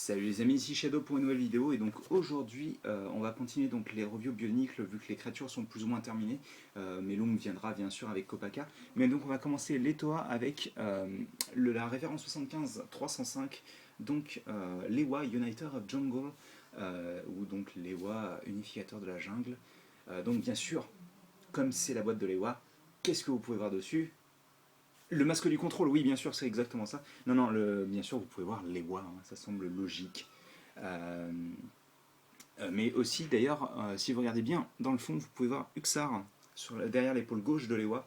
Salut les amis, ici Shadow pour une nouvelle vidéo et donc aujourd'hui on va continuer donc les reviews bioniques vu que les créatures sont plus ou moins terminées. Melung viendra bien sûr avec Kopaka. Mais donc on va commencer les Toa avec la référence 75-305, donc l'Ewa Uniter of Jungle, ou donc l'Ewa unificateur de la jungle. Donc bien sûr, comme c'est la boîte de l'Ewa, qu'est-ce que vous pouvez voir dessus? Le masque du contrôle, oui, bien sûr, c'est exactement ça. Non, non, bien sûr, vous pouvez voir les voix, hein, ça semble logique. Euh, mais aussi, d'ailleurs, si vous regardez bien, dans le fond, vous pouvez voir Uxar derrière l'épaule gauche de l'Ewa.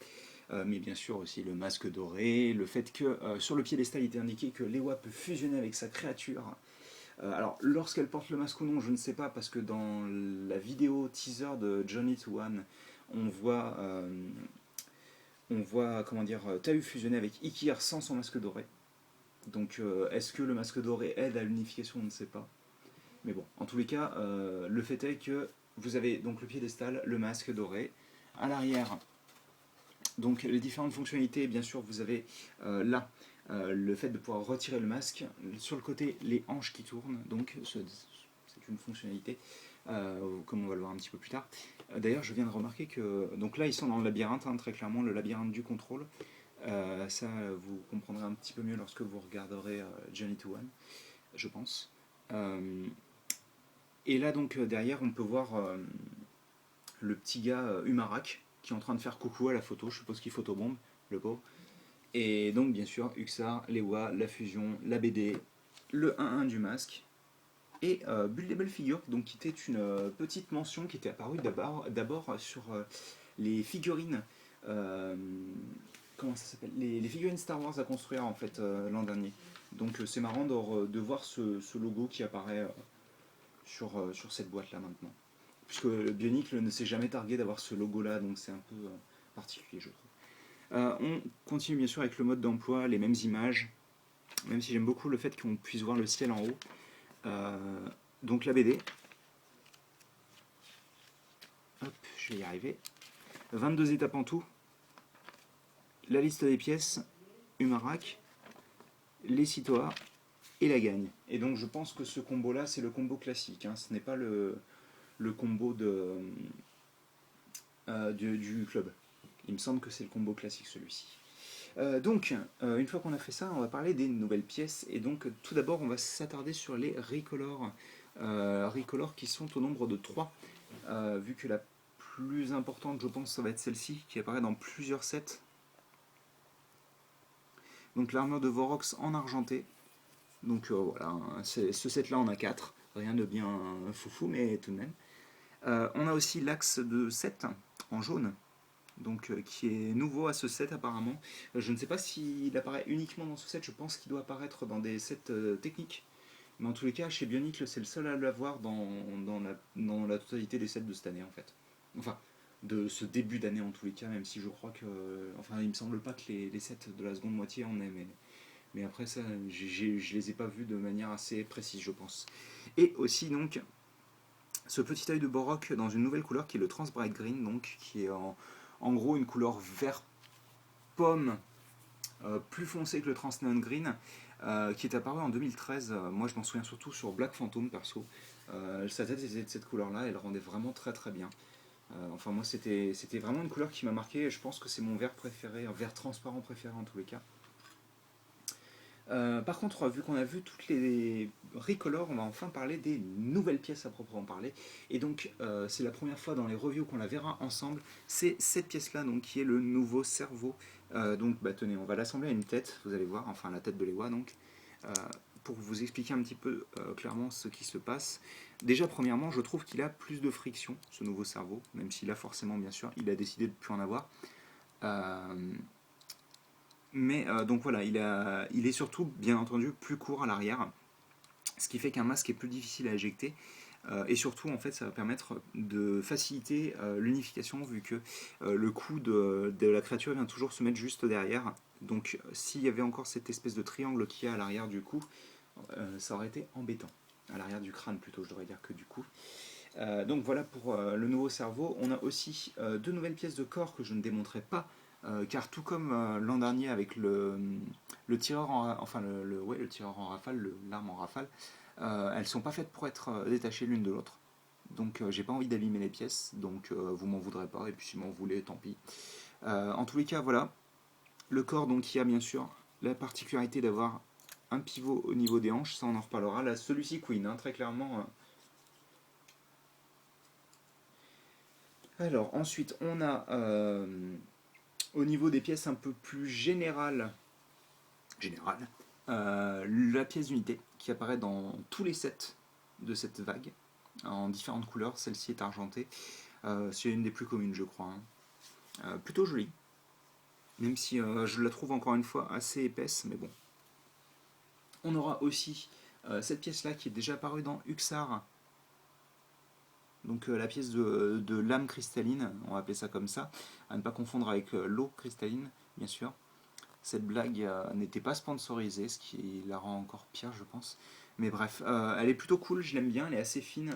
Mais bien sûr aussi le masque doré, le fait que sur le piédestal il était indiqué que l'Ewa peut fusionner avec sa créature. Alors, lorsqu'elle porte le masque ou non, je ne sais pas, parce que dans la vidéo teaser de Journey to One, on voit comment dire, Tahu fusionner avec Ikir sans son masque doré. Donc est-ce que le masque doré aide à l'unification? On ne sait pas. Mais bon, en tous les cas, le fait est que vous avez donc le piédestal, le masque doré. À l'arrière, donc les différentes fonctionnalités, bien sûr, vous avez là le fait de pouvoir retirer le masque. Sur le côté, les hanches qui tournent, donc c'est une fonctionnalité, comme on va le voir un petit peu plus tard. D'ailleurs, je viens de remarquer que, donc là, ils sont dans le labyrinthe, hein, très clairement, le labyrinthe du contrôle. Ça, vous comprendrez un petit peu mieux lorsque vous regarderez Journey to One, je pense. Et là, donc, derrière, on peut voir le petit gars Umarak qui est en train de faire coucou à la photo. Je suppose qu'il photobombe, le pauvre. Et donc, bien sûr, Uxar, l'Ewa, la fusion, la BD, le 1-1 du masque. Et Buildable Figure, donc, qui était une petite mention qui était apparue d'abord sur les figurines. Comment ça s'appelle, les figurines Star Wars à construire en fait l'an dernier. Donc c'est marrant de voir ce logo qui apparaît sur cette boîte là maintenant. Puisque le Bionicle ne s'est jamais targué d'avoir ce logo là, donc c'est un peu particulier je trouve. On continue bien sûr avec le mode d'emploi, les mêmes images, même si j'aime beaucoup le fait qu'on puisse voir le ciel en haut. Donc la BD. Hop, je vais y arriver. 22 étapes en tout. La liste des pièces, Umarak, les Citoa et la gagne. Et donc je pense que ce combo là c'est le combo classique, hein. Ce n'est pas le combo du club. Il me semble que c'est le combo classique celui-ci. Donc une fois qu'on a fait ça, on va parler des nouvelles pièces. Et donc tout d'abord on va s'attarder sur les Recolor. Recolor qui sont au nombre de 3. Vu que la plus importante je pense ça va être celle-ci qui apparaît dans plusieurs sets. Donc l'armure de Vorox en argenté. Donc voilà, ce set là on a 4, rien de bien foufou mais tout de même. On a aussi l'axe de 7 en jaune, donc qui est nouveau à ce set apparemment. Je ne sais pas s'il apparaît uniquement dans ce set, je pense qu'il doit apparaître dans des sets techniques. Mais en tous les cas, chez Bionicle, c'est le seul à l'avoir dans la totalité des sets de cette année en fait. Enfin, de ce début d'année en tous les cas, même si je crois que... Enfin, il me semble pas que les sets de la seconde moitié en aient, mais après ça, je les ai pas vus de manière assez précise, je pense. Et aussi donc ce petit œil de Borok dans une nouvelle couleur qui est le Trans Bright Green, donc qui est en gros une couleur vert pomme plus foncée que le Trans Neon Green, qui est apparu en 2013. Moi je m'en souviens surtout sur Black Phantom perso. Sa tête était de cette couleur là, elle rendait vraiment très très bien. Enfin moi c'était vraiment une couleur qui m'a marqué et je pense que c'est mon vert préféré, un vert transparent préféré en tous les cas. Par contre, vu qu'on a vu toutes les recolors, on va enfin parler des nouvelles pièces à proprement parler. Et donc, c'est la première fois dans les reviews qu'on la verra ensemble. C'est cette pièce-là, donc qui est le nouveau cerveau. Donc, bah, tenez, on va l'assembler à une tête. Vous allez voir, enfin la tête de l'Ewa, donc, pour vous expliquer un petit peu clairement ce qui se passe. Déjà, premièrement, je trouve qu'il a plus de friction, ce nouveau cerveau, même s'il a forcément, bien sûr, il a décidé de ne plus en avoir. Mais donc voilà, il est surtout bien entendu plus court à l'arrière, ce qui fait qu'un masque est plus difficile à éjecter. Et surtout en fait ça va permettre de faciliter l'unification vu que le cou de la créature vient toujours se mettre juste derrière. Donc s'il y avait encore cette espèce de triangle qu'il y a à l'arrière du cou, ça aurait été embêtant. À l'arrière du crâne plutôt, je devrais dire que du cou. Donc voilà pour le nouveau cerveau. On a aussi deux nouvelles pièces de corps que je ne démontrerai pas car tout comme l'an dernier avec le tireur enfin ouais, le tireur en rafale, l'arme en rafale, elles sont pas faites pour être détachées l'une de l'autre. Donc j'ai pas envie d'abîmer les pièces, donc vous m'en voudrez pas, et puis si m'en voulez, tant pis. En tous les cas, voilà. Le corps, donc, qui a bien sûr la particularité d'avoir un pivot au niveau des hanches, ça on en reparlera. Là, celui-ci Queen, hein, très clairement. Alors, ensuite, on a au niveau des pièces un peu plus générales, la pièce d'unité qui apparaît dans tous les sets de cette vague, en différentes couleurs. Celle-ci est argentée. C'est une des plus communes, je crois, hein. Plutôt jolie, même si je la trouve encore une fois assez épaisse, mais bon. On aura aussi cette pièce-là qui est déjà apparue dans Uxar, donc la pièce de lame cristalline, on va appeler ça comme ça, à ne pas confondre avec l'eau cristalline, bien sûr. Cette blague n'était pas sponsorisée, ce qui la rend encore pire, je pense. Mais bref, elle est plutôt cool, je l'aime bien, elle est assez fine.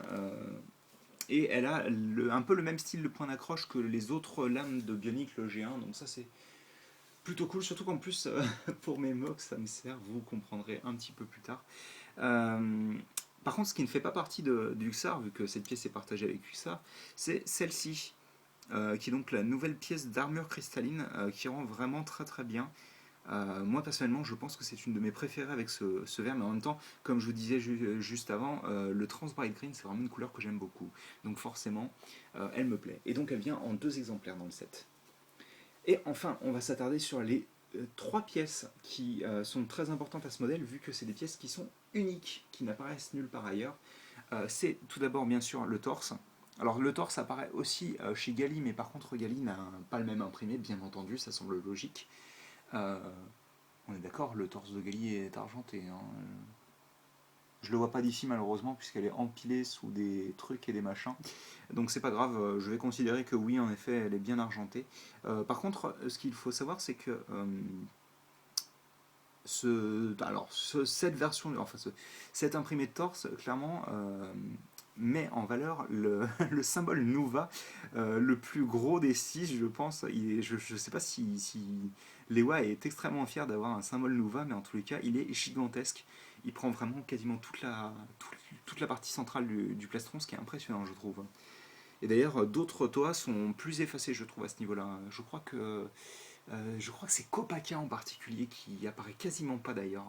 Et elle a un peu le même style de point d'accroche que les autres lames de Bionic, le G1, donc ça c'est plutôt cool, surtout qu'en plus, pour mes mocks, ça me sert, vous comprendrez un petit peu plus tard. Euh, Par contre, ce qui ne fait pas partie du Uxar, vu que cette pièce est partagée avec Uxar, c'est celle-ci, qui est donc la nouvelle pièce d'armure cristalline, qui rend vraiment très très bien. Moi personnellement, je pense que c'est une de mes préférées avec ce vert, mais en même temps, comme je vous disais juste avant, le Trans Bright Green, c'est vraiment une couleur que j'aime beaucoup. Donc forcément, elle me plaît. Et donc elle vient en 2 exemplaires dans le set. Et enfin, on va s'attarder sur les 3 pièces qui sont très importantes à ce modèle, vu que c'est des pièces qui sont uniques, qui n'apparaissent nulle part ailleurs. C'est tout d'abord bien sûr le torse. Alors le torse apparaît aussi chez Gali, mais par contre Gali n'a pas le même imprimé, bien entendu, ça semble logique. Euh, on est d'accord, le torse de Gali est argenté, hein. Je le vois pas d'ici malheureusement puisqu'elle est empilée sous des trucs et des machins. Donc c'est pas grave, je vais considérer que oui en effet elle est bien argentée. Par contre ce qu'il faut savoir c'est que cette version, enfin cet imprimé de torse clairement met en valeur le symbole Nuva, le plus gros des 6 je pense. Je sais pas si Lewa est extrêmement fier d'avoir un symbole Nuva, mais en tous les cas il est gigantesque. Il prend vraiment quasiment toute la partie centrale du plastron, ce qui est impressionnant, je trouve. Et d'ailleurs, d'autres toits sont plus effacés, je trouve, à ce niveau-là. Je crois que c'est Kopaka en particulier qui apparaît quasiment pas d'ailleurs,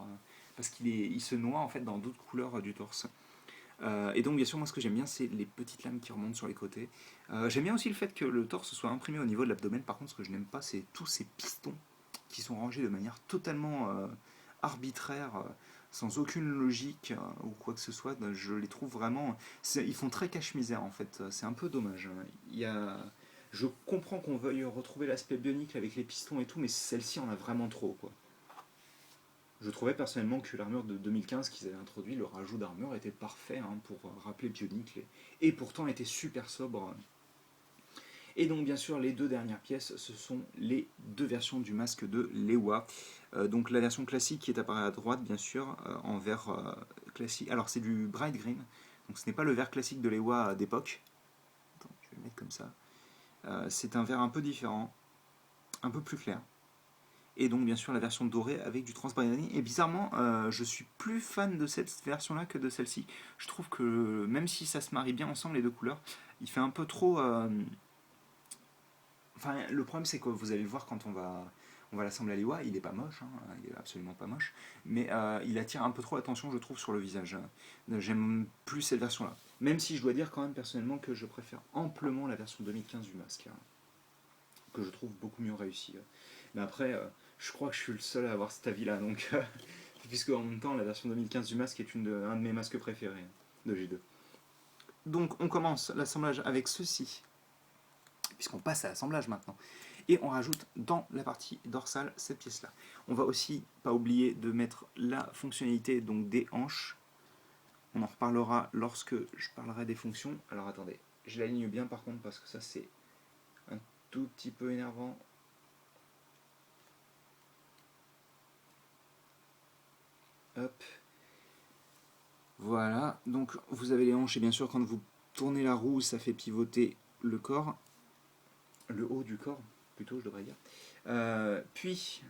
parce il se noie en fait dans d'autres couleurs du torse. Et donc, bien sûr, moi, ce que j'aime bien, c'est les petites lames qui remontent sur les côtés. J'aime bien aussi le fait que le torse soit imprimé au niveau de l'abdomen. Par contre, ce que je n'aime pas, c'est tous ces pistons qui sont rangés de manière totalement arbitraire, sans aucune logique ou quoi que ce soit. Je les trouve vraiment. Ils font très cache-misère en fait. C'est un peu dommage. Je comprends qu'on veuille retrouver l'aspect bionique avec les pistons et tout, mais celle-ci en a vraiment trop, quoi. Je trouvais personnellement que l'armure de 2015 qu'ils avaient introduit, le rajout d'armure était parfait, hein, pour rappeler Bionic, et pourtant était super sobre. Et donc bien sûr les 2 dernières pièces, ce sont les 2 versions du masque de Lewa. Donc la version classique qui est apparue à droite bien sûr, en vert classique. Alors c'est du bright green, donc ce n'est pas le vert classique de Lewa d'époque. Attends, je vais le mettre comme ça. C'est un vert un peu différent, un peu plus clair. Et donc bien sûr la version dorée avec du transparent. Et bizarrement, je suis plus fan de cette version-là que de celle-ci. Je trouve que même si ça se marie bien ensemble les 2 couleurs, il fait un peu trop. Enfin, le problème c'est que vous allez le voir quand on va l'assembler à l'IWA, il est pas moche, hein, il est absolument pas moche, mais il attire un peu trop l'attention, je trouve, sur le visage. J'aime plus cette version-là. Même si je dois dire quand même personnellement que je préfère amplement la version 2015 du masque, hein, que je trouve beaucoup mieux réussie. Mais après, je crois que je suis le seul à avoir cet avis-là, donc puisque en même temps la version 2015 du masque est un de mes masques préférés de G2. Donc on commence l'assemblage avec ceci, puisqu'on passe à l'assemblage maintenant. Et on rajoute dans la partie dorsale cette pièce-là. On va aussi pas oublier de mettre la fonctionnalité donc des hanches. On en reparlera lorsque je parlerai des fonctions. Alors attendez, je l'aligne bien par contre parce que ça c'est un tout petit peu énervant. Hop. Voilà, donc vous avez les hanches et bien sûr quand vous tournez la roue ça fait pivoter le corps, le haut du corps plutôt je devrais dire. Puis,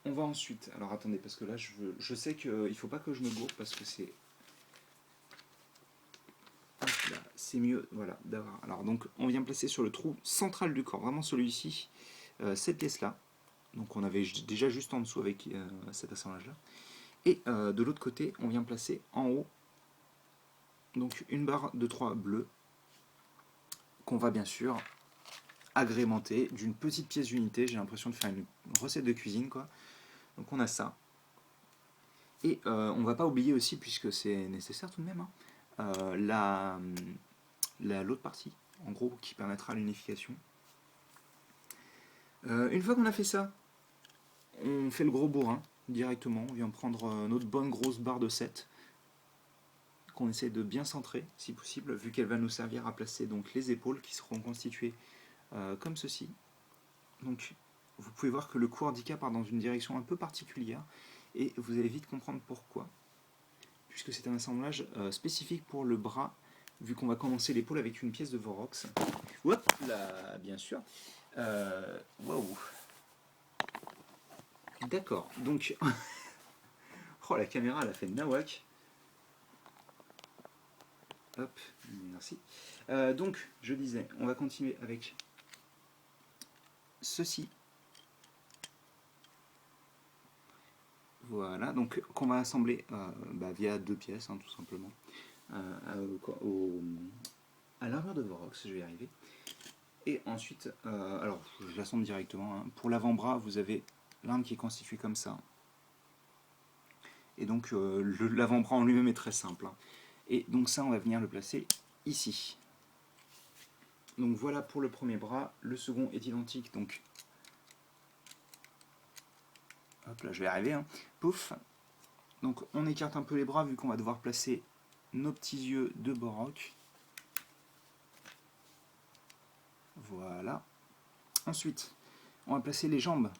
on va ensuite... Alors attendez, parce que là, je sais qu'il ne faut pas que je me gourre, parce que c'est... C'est mieux, voilà, d'avoir... Alors donc, on vient placer sur le trou central du corps, vraiment celui-ci, cette pièce-là. Donc on avait déjà juste en dessous avec cet assemblage-là. Et de l'autre côté, on vient placer en haut donc une barre de 3 bleus qu'on va bien sûr agrémenter d'une petite pièce d'unité. J'ai l'impression de faire une recette de cuisine, quoi. Donc on a ça. Et on va pas oublier aussi, puisque c'est nécessaire tout de même, hein, l'autre partie, en gros, qui permettra l'unification. Une fois qu'on a fait ça, on fait le gros bourrin directement. On vient prendre notre bonne grosse barre de 7 qu'on essaie de bien centrer, si possible, vu qu'elle va nous servir à placer donc les épaules qui seront constituées comme ceci. Donc vous pouvez voir que le coup handicap part dans une direction un peu particulière et vous allez vite comprendre pourquoi, puisque c'est un assemblage spécifique pour le bras, vu qu'on va commencer l'épaule avec une pièce de Vorox. Hop là, bien sûr. Waouh. D'accord, donc... oh, la caméra, elle a fait nawak. Hop, merci. Donc, je disais, on va continuer avec ceci. Voilà, donc qu'on va assembler via 2 pièces, hein, tout simplement, à l'armure de Vorox, je vais y arriver. Et ensuite, alors je l'assemble directement. Hein. Pour l'avant-bras, vous avez l'arme qui est constituée comme ça. Et donc l'avant-bras en lui-même est très simple. Hein. Et donc ça, on va venir le placer ici. Donc voilà pour le premier bras. Le second est identique. Donc, hop là, je vais arriver. Hein. Pouf. Donc on écarte un peu les bras vu qu'on va devoir placer nos petits yeux de Borok. Voilà. Ensuite, on va placer les jambes.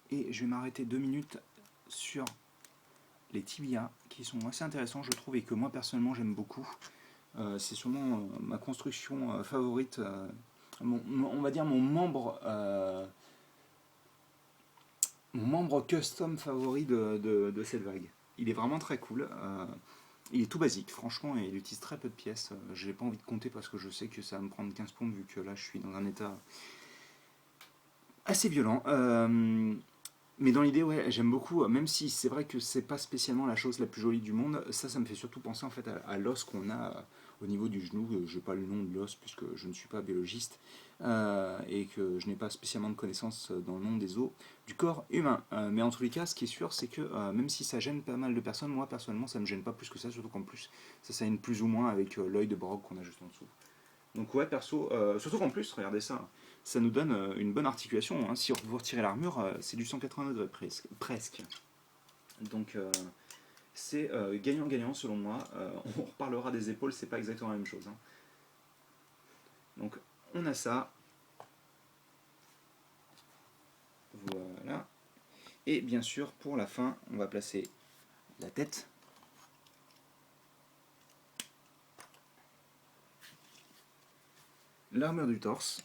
Et je vais m'arrêter 2 minutes sur les tibias qui sont assez intéressants, je trouve, et que moi personnellement j'aime beaucoup. C'est sûrement ma construction favorite, on va dire mon membre custom favori de cette vague. Il est vraiment très cool. Il est tout basique, franchement, et il utilise très peu de pièces. Je n'ai pas envie de compter parce que je sais que ça va me prendre 15 pompes vu que là je suis dans un état assez violent. Mais dans l'idée, ouais, j'aime beaucoup, même si c'est vrai que c'est pas spécialement la chose la plus jolie du monde, ça me fait surtout penser en fait à l'os qu'on a au niveau du genou. Je n'ai pas le nom de l'os puisque je ne suis pas biologiste et que je n'ai pas spécialement de connaissances dans le monde des os du corps humain. Mais en tous les cas, ce qui est sûr, c'est que même si ça gêne pas mal de personnes, moi personnellement, ça me gêne pas plus que ça, surtout qu'en plus, ça s'aligne plus ou moins avec l'œil de Borog qu'on a juste en dessous. Donc ouais, perso, surtout qu'en plus, regardez ça, ça nous donne une bonne articulation. Hein. Si vous retirez l'armure, c'est du 180 degrés presque. Donc c'est gagnant-gagnant selon moi. On reparlera des épaules, c'est pas exactement la même chose. Hein. Donc on a ça. Voilà. Et bien sûr, pour la fin, on va placer la tête. L'armure du torse.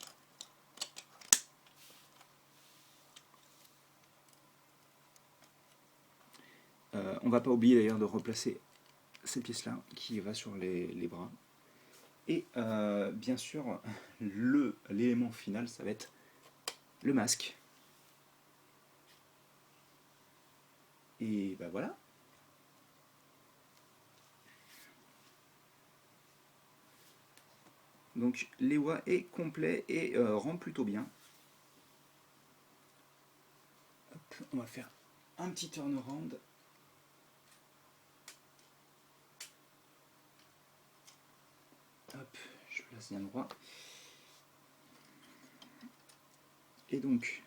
On va pas oublier d'ailleurs de replacer cette pièce-là qui va sur les bras. Et bien sûr, l'élément final, ça va être le masque. Et ben voilà. Donc l'EWA est complet et rend plutôt bien. Hop, on va faire un petit turnaround. Hop, je place bien droit. Et donc,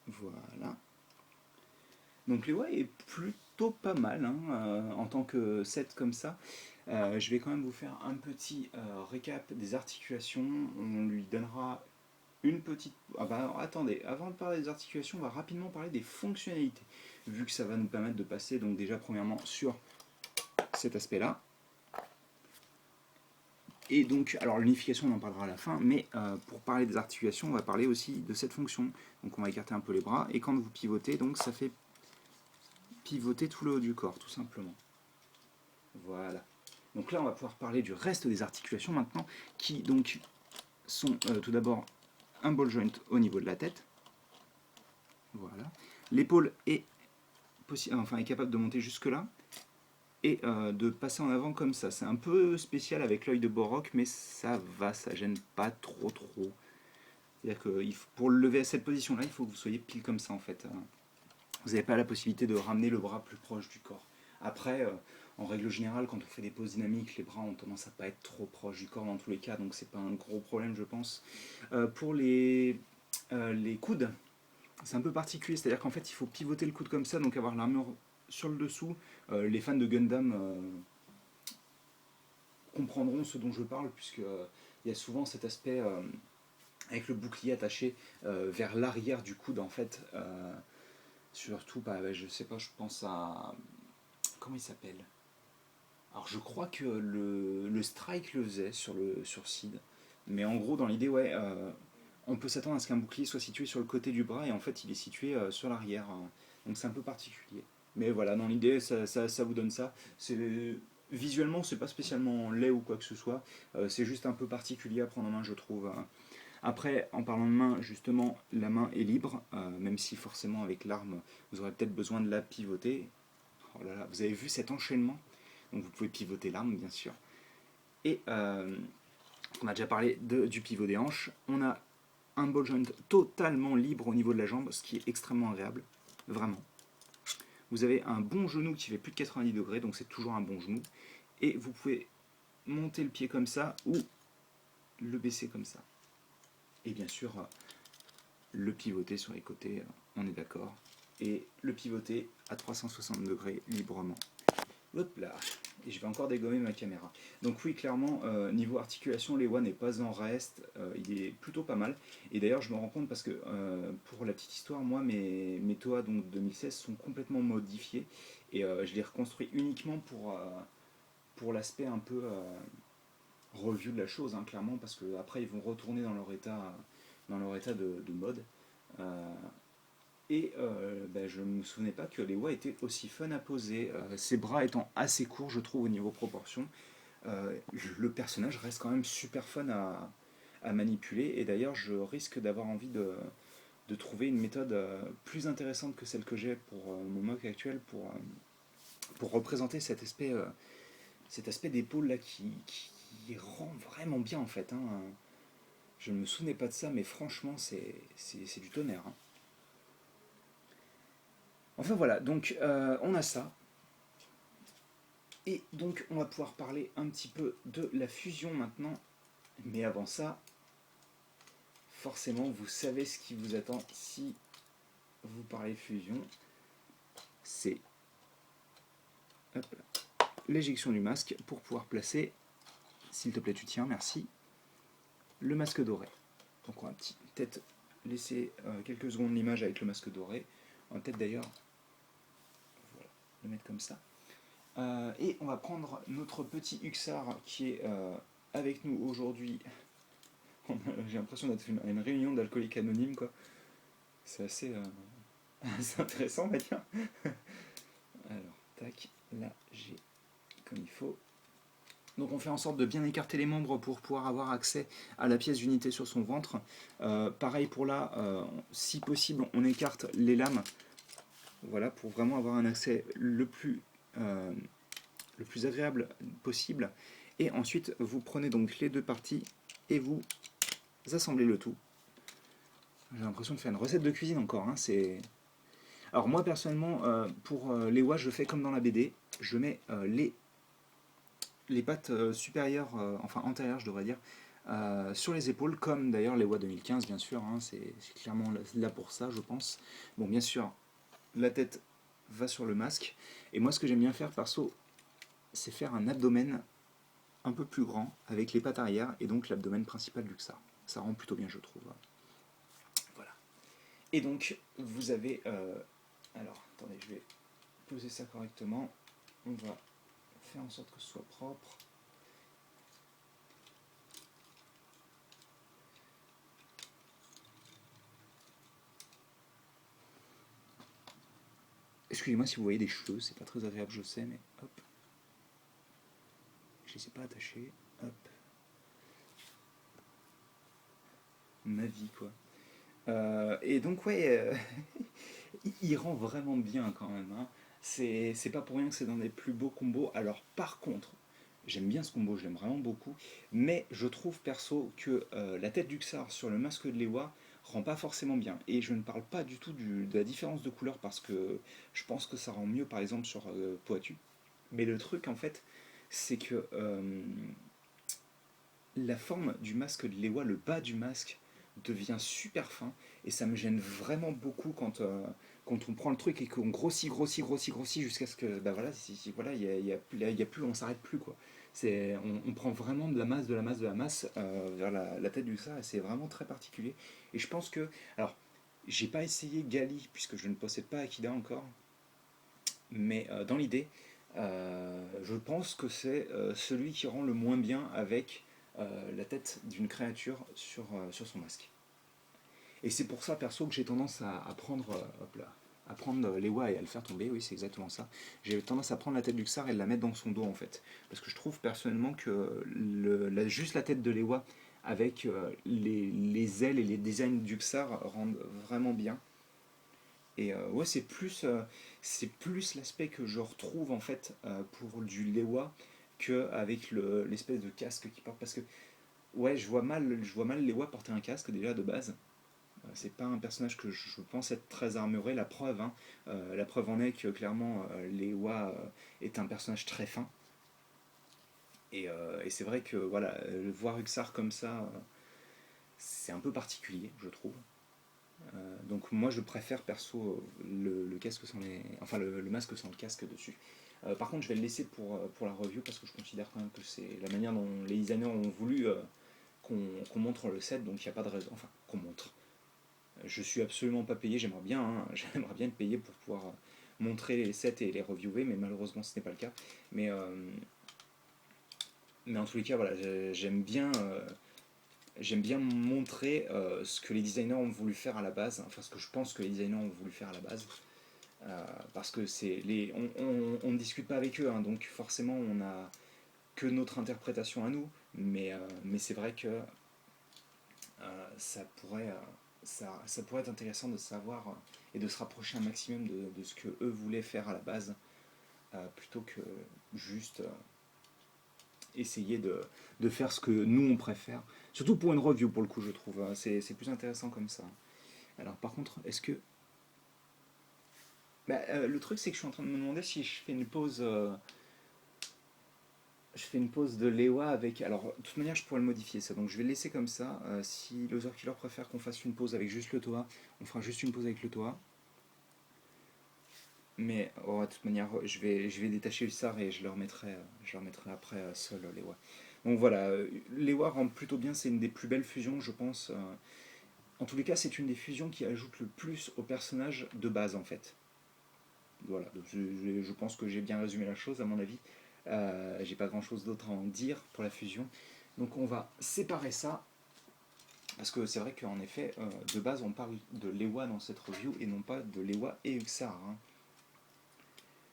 voilà. Donc l'EWA est plutôt pas mal hein, en tant que set comme ça. Je vais quand même vous faire un petit récap des articulations. On lui donnera une petite... Ah bah attendez, avant de parler des articulations, on va rapidement parler des fonctionnalités. vu que ça va nous permettre de passer donc déjà premièrement sur cet aspect-là. Et donc, alors l'unification on en parlera à la fin, mais pour parler des articulations, on va parler aussi de cette fonction. Donc on va écarter un peu les bras, et quand vous pivotez, donc ça fait pivoter tout le haut du corps, tout simplement. Voilà. Donc là, on va pouvoir parler du reste des articulations maintenant, qui donc sont tout d'abord un ball joint au niveau de la tête. Voilà. L'épaule est capable de monter jusque-là et de passer en avant comme ça. C'est un peu spécial avec l'œil de Boroc, mais ça va, ça gêne pas trop. C'est-à-dire que pour le lever à cette position-là, il faut que vous soyez pile comme ça en fait. Vous n'avez pas la possibilité de ramener le bras plus proche du corps. Après, en règle générale, quand on fait des poses dynamiques, les bras ont tendance à pas être trop proches du corps dans tous les cas, donc c'est pas un gros problème, je pense. Pour les coudes, c'est un peu particulier, c'est-à-dire qu'en fait, il faut pivoter le coude comme ça, donc avoir l'armure sur le dessous. Les fans de Gundam comprendront ce dont je parle, puisque il y a souvent cet aspect avec le bouclier attaché vers l'arrière du coude, en fait. Surtout, je sais pas, je pense à... Comment il s'appelle? Alors je crois que le Strike le faisait sur Seed. Mais en gros, dans l'idée, ouais, on peut s'attendre à ce qu'un bouclier soit situé sur le côté du bras, et en fait, il est situé sur l'arrière. Donc c'est un peu particulier. Mais voilà, dans l'idée, ça vous donne ça. Visuellement, c'est pas spécialement laid ou quoi que ce soit. C'est juste un peu particulier à prendre en main, je trouve. Après, en parlant de main, justement, la main est libre, même si forcément avec l'arme, vous aurez peut-être besoin de la pivoter. Oh là là, vous avez vu cet enchaînement? Donc vous pouvez pivoter l'arme, bien sûr. Et on a déjà parlé du pivot des hanches. On a un ball joint totalement libre au niveau de la jambe, ce qui est extrêmement agréable, vraiment. Vous avez un bon genou qui fait plus de 90 degrés, donc c'est toujours un bon genou. Et vous pouvez monter le pied comme ça ou le baisser comme ça. Et bien sûr, le pivoter sur les côtés, on est d'accord. Et le pivoter à 360 degrés librement. Hop là. Et je vais encore dégommer ma caméra. Donc oui, clairement, niveau articulation, l'Ewa n'est pas en reste. Il est plutôt pas mal. Et d'ailleurs, je me rends compte parce que, pour la petite histoire, moi, mes Toa donc 2016 sont complètement modifiés. Et je les reconstruis uniquement pour l'aspect un peu review de la chose, hein, clairement, parce qu'après, ils vont retourner dans leur état de mode. Et je ne me souvenais pas que les Wa étaient aussi fun à poser. Ses bras étant assez courts, je trouve, au niveau proportion. Le personnage reste quand même super fun à manipuler. Et d'ailleurs, je risque d'avoir envie de trouver une méthode plus intéressante que celle que j'ai pour mon mock actuel pour représenter cet aspect d'épaule là qui rend vraiment bien en fait. Hein. Je ne me souvenais pas de ça, mais franchement, c'est du tonnerre. Hein. Enfin voilà, donc on a ça. Et donc on va pouvoir parler un petit peu de la fusion maintenant. Mais avant ça, forcément vous savez ce qui vous attend si vous parlez fusion. C'est l'éjection du masque pour pouvoir placer, s'il te plaît tu tiens, merci, le masque doré. Donc on va peut-être laisser quelques secondes l'image avec le masque doré. On va peut-être d'ailleurs le mettre comme ça. Et on va prendre notre petit Huxar qui est avec nous aujourd'hui. J'ai l'impression d'être à une réunion d'alcooliques anonymes, quoi. C'est assez, assez intéressant, bah tiens. Alors, tac, là j'ai comme il faut. Donc on fait en sorte de bien écarter les membres pour pouvoir avoir accès à la pièce d'unité sur son ventre. Pareil pour là, si possible, on écarte les lames. Voilà, pour vraiment avoir un accès le plus agréable possible. Et ensuite, vous prenez donc les deux parties et vous assemblez le tout. J'ai l'impression de faire une recette de cuisine encore. Hein, alors moi personnellement, pour les Wa, je fais comme dans la BD. Je mets les pattes supérieures, enfin antérieures je devrais dire, sur les épaules, comme d'ailleurs les Wa 2015 bien sûr. Hein, c'est clairement là pour ça je pense. Bon bien sûr, la tête va sur le masque. Et moi ce que j'aime bien faire perso, c'est faire un abdomen un peu plus grand avec les pattes arrière et donc l'abdomen principal du XAR. Ça rend plutôt bien je trouve. Voilà. Et donc vous avez Alors, attendez, je vais poser ça correctement. On va faire en sorte que ce soit propre. Excusez-moi si vous voyez des cheveux, c'est pas très agréable, je sais, mais hop. Je les ai pas attachés. Hop. Ma vie, quoi. Et donc, ouais, il rend vraiment bien quand même, hein. C'est pas pour rien que c'est dans les plus beaux combos. Alors, par contre, j'aime bien ce combo, je l'aime vraiment beaucoup. Mais je trouve perso que la tête du Xar sur le masque de Lewa rend pas forcément bien. Et je ne parle pas du tout de la différence de couleur parce que je pense que ça rend mieux par exemple sur Poitu. Mais le truc en fait, c'est que la forme du masque de Lewa, le bas du masque, devient super fin et ça me gêne vraiment beaucoup quand on prend le truc et qu'on grossit jusqu'à ce que bah voilà, voilà y a plus, on s'arrête plus quoi. On prend vraiment de la masse vers la tête du ça et c'est vraiment très particulier. Et je pense que alors j'ai pas essayé Gali puisque je ne possède pas Akida encore, mais dans l'idée, je pense que c'est celui qui rend le moins bien avec la tête d'une créature sur son masque. Et c'est pour ça, perso, que j'ai tendance à prendre, hop là, à prendre l'Ewa et à le faire tomber, oui, c'est exactement ça. J'ai tendance à prendre la tête du Xar et de la mettre dans son dos, en fait. Parce que je trouve personnellement que juste la tête de l'Ewa avec les ailes et les designs du Xar rendent vraiment bien. Et ouais, c'est plus l'aspect que je retrouve en fait pour du Lewa qu'avec l'espèce de casque qu'il porte. Parce que ouais, je vois mal Lewa porter un casque déjà de base. C'est pas un personnage que je pense être très armuré, la preuve. Hein. La preuve en est que clairement Lewa est un personnage très fin. Et c'est vrai que voilà, voir Uxar comme ça, c'est un peu particulier, je trouve. Donc moi je préfère perso le casque sans les, enfin le masque sans le casque dessus. Par contre je vais le laisser pour la review parce que je considère quand même que c'est la manière dont les designers ont voulu qu'on montre le set, donc il n'y a pas de raison, enfin qu'on montre. Je suis absolument pas payé, j'aimerais bien, hein, j'aimerais bien être payé pour pouvoir montrer les sets et les reviewer, mais malheureusement ce n'est pas le cas. Mais, euh, mais en tous les cas voilà, j'aime bien montrer ce que les designers ont voulu faire à la base, enfin ce que je pense que les designers ont voulu faire à la base, parce que on ne discute pas avec eux, hein, donc forcément on a que notre interprétation à nous, mais c'est vrai que ça pourrait, ça pourrait être intéressant de savoir et de se rapprocher un maximum de ce que eux voulaient faire à la base, plutôt que juste essayer de faire ce que nous on préfère. Surtout pour une review pour le coup je trouve. C'est plus intéressant comme ça. Alors par contre, est-ce que... Bah, le truc c'est que je suis en train de me demander si je fais une pause de Lewa avec... Alors de toute manière je pourrais le modifier ça, donc je vais le laisser comme ça. Si Loser Killer préfère qu'on fasse une pause avec juste le Toa, on fera juste une pause avec le Toa. Mais oh, de toute manière, je vais détacher le SAR et je le remettrai après seul Lewa. Donc voilà, Lewa rend plutôt bien, c'est une des plus belles fusions, je pense. En tous les cas, c'est une des fusions qui ajoute le plus au personnage de base en fait. Voilà, donc je pense que j'ai bien résumé la chose à mon avis. J'ai pas grand chose d'autre à en dire pour la fusion. Donc on va séparer ça. Parce que c'est vrai qu'en effet, de base, on parle de Lewa dans cette review et non pas de Lewa et Uxar. Hein.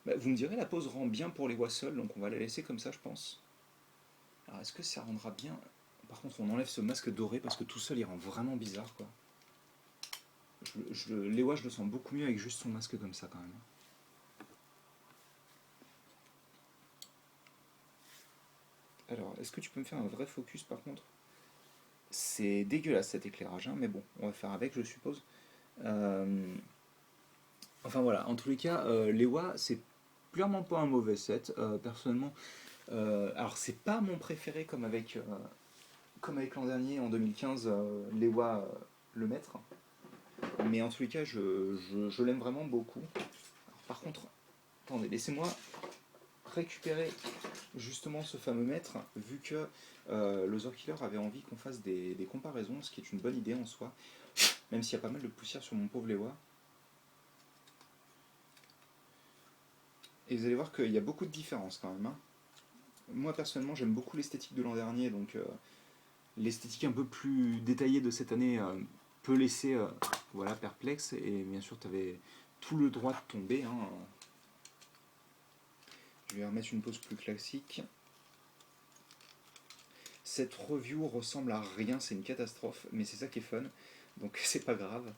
Bah, vous me direz, la pause rend bien pour les voix seules, donc on va la laisser comme ça, je pense. Alors, est-ce que ça rendra bien? Par contre, on enlève ce masque doré parce que tout seul, il rend vraiment bizarre, quoi. Lewa, je le sens beaucoup mieux avec juste son masque comme ça, quand même. Alors, est-ce que tu peux me faire un vrai focus, par contre? C'est dégueulasse cet éclairage, hein, mais bon, on va faire avec, je suppose. Euh, Enfin voilà, en tous les cas, Lewa, c'est clairement pas un mauvais set. Personnellement, alors c'est pas mon préféré comme avec l'an dernier, en 2015, Lewa le maître. Mais en tous les cas, je l'aime vraiment beaucoup. Alors, par contre, attendez, laissez-moi récupérer justement ce fameux maître, vu que Loser Killer avait envie qu'on fasse des comparaisons, ce qui est une bonne idée en soi, même s'il y a pas mal de poussière sur mon pauvre Lewa. Et vous allez voir qu'il y a beaucoup de différences quand même, hein. Moi personnellement j'aime beaucoup l'esthétique de l'an dernier, donc l'esthétique un peu plus détaillée de cette année peut laisser voilà, perplexe, et bien sûr tu avais tout le droit de tomber, hein. Je vais remettre une pause plus classique. Cette review ressemble à rien, c'est une catastrophe, mais c'est ça qui est fun, donc c'est pas grave.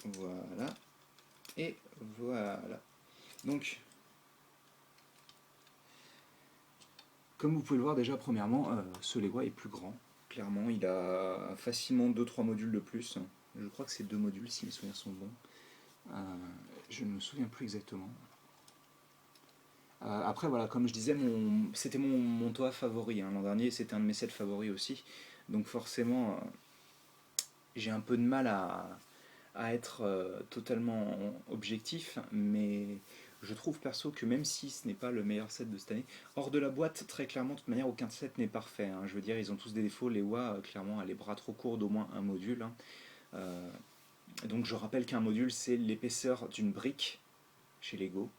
Voilà, et voilà. Donc, comme vous pouvez le voir déjà, premièrement, ce Lewa est plus grand. Clairement, il a facilement 2-3 modules de plus. Je crois que c'est 2 modules si mes souvenirs sont bons. Je ne me souviens plus exactement. Après, voilà, comme je disais, c'était mon toa favori, hein. L'an dernier, c'était un de mes sets favoris aussi. Donc forcément, j'ai un peu de mal à être totalement objectif, mais je trouve perso que même si ce n'est pas le meilleur set de cette année, hors de la boîte, très clairement, de toute manière, aucun set n'est parfait, hein. Je veux dire, ils ont tous des défauts. Les WA, clairement, a les bras trop courts d'au moins un module, hein. Euh, donc je rappelle qu'un module, c'est l'épaisseur d'une brique chez Lego.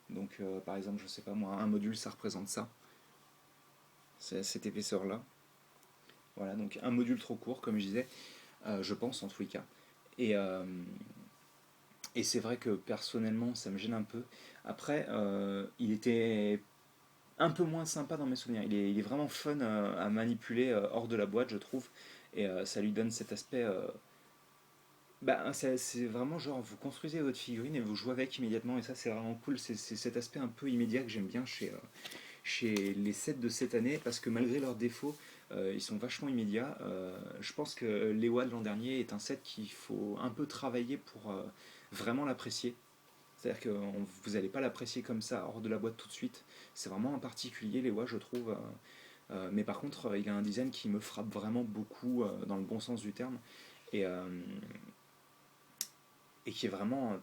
Donc par exemple, je sais pas moi, un module, ça représente ça, c'est cette épaisseur-là. Voilà, donc un module trop court, comme je disais, je pense en tous les cas. Et, euh, et c'est vrai que personnellement, ça me gêne un peu. Après, il était un peu moins sympa dans mes souvenirs. Il est vraiment fun à manipuler hors de la boîte, je trouve. Et ça lui donne cet aspect. Bah, c'est vraiment genre, vous construisez votre figurine et vous jouez avec immédiatement. Et ça, c'est vraiment cool. C'est cet aspect un peu immédiat que j'aime bien chez les sets de cette année. Parce que malgré leurs défauts, ils sont vachement immédiats. Je pense que l'Ewa de l'an dernier est un set qu'il faut un peu travailler pour vraiment l'apprécier. C'est-à-dire que vous n'allez pas l'apprécier comme ça hors de la boîte tout de suite. C'est vraiment un particulier, les Wa, je trouve. Mais par contre, il a un design qui me frappe vraiment beaucoup dans le bon sens du terme. Et, euh, et qui est vraiment,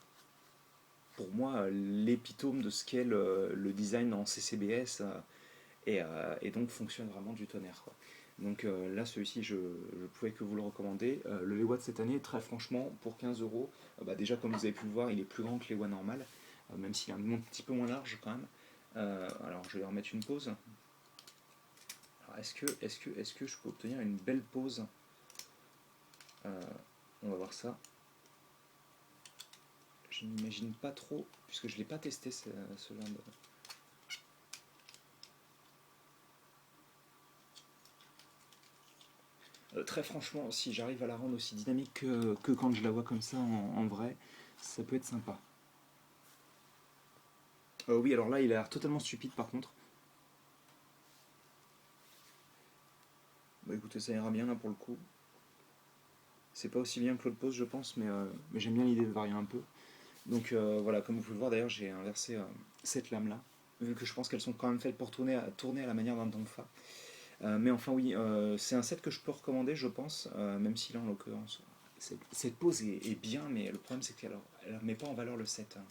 pour moi, l'épitome de ce qu'est le design en CCBS. Et donc fonctionne vraiment du tonnerre, quoi. Donc là, celui-ci, je pouvais que vous le recommander. Le Lewa de cette année, très franchement, pour 15 euros, bah, déjà comme vous avez pu le voir, il est plus grand que les Lewa normal, même s'il est un petit peu moins large quand même. Alors je vais remettre une pause. Alors, est-ce que je peux obtenir une belle pause? On va voir ça. Je n'imagine pas trop, puisque je ne l'ai pas testé ce genre de... Très franchement, si j'arrive à la rendre aussi dynamique que quand je la vois comme ça en vrai, ça peut être sympa. Oui, alors là, il a l'air totalement stupide par contre. Bah écoutez, ça ira bien là pour le coup. C'est pas aussi bien que l'autre pose, je pense, mais j'aime bien l'idée de varier un peu. Donc voilà, comme vous pouvez le voir, d'ailleurs, j'ai inversé cette lame-là, vu que je pense qu'elles sont quand même faites pour tourner à la manière d'un tonfa. Mais enfin, oui, c'est un set que je peux recommander, je pense, même si là, en l'occurrence, cette pose est bien, mais le problème, c'est qu'elle ne met pas en valeur le set, hein.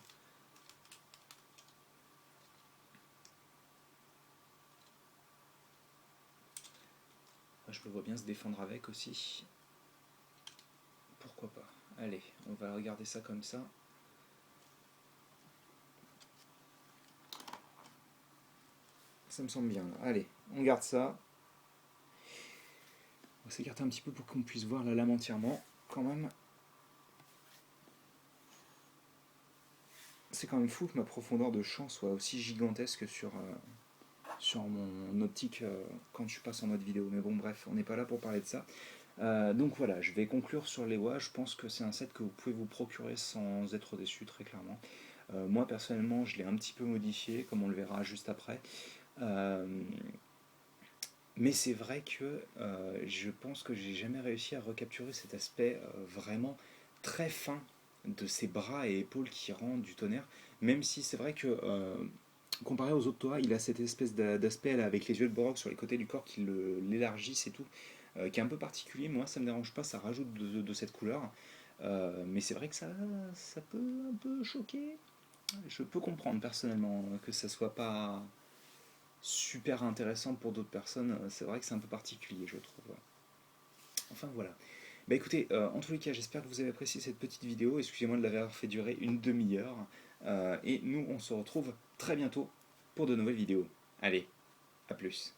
Je le vois bien se défendre avec aussi. Pourquoi pas? Allez, on va regarder ça comme ça. Ça me semble bien. Allez, on garde ça. On va s'écarter un petit peu pour qu'on puisse voir la lame entièrement. Quand même, c'est quand même fou que ma profondeur de champ soit aussi gigantesque sur mon optique quand je passe en mode vidéo. Mais bon, bref, on n'est pas là pour parler de ça. Donc voilà, je vais conclure sur les WA. Je pense que c'est un set que vous pouvez vous procurer sans être déçu, très clairement. Moi, personnellement, je l'ai un petit peu modifié, comme on le verra juste après. Euh, mais c'est vrai que je pense que j'ai jamais réussi à recapturer cet aspect vraiment très fin de ses bras et épaules qui rendent du tonnerre. Même si c'est vrai que comparé aux autres Toa, il a cette espèce d'aspect là, avec les yeux de Borok sur les côtés du corps qui l'élargissent et tout, qui est un peu particulier. Moi, ça me dérange pas, ça rajoute de cette couleur. Mais c'est vrai que ça peut un peu choquer. Je peux comprendre personnellement que ça soit pas super intéressant pour d'autres personnes. C'est vrai que c'est un peu particulier, je trouve. Enfin voilà. Bah écoutez, en tous les cas, j'espère que vous avez apprécié cette petite vidéo. Excusez-moi de l'avoir fait durer une demi-heure. Et nous, on se retrouve très bientôt pour de nouvelles vidéos. Allez, à plus.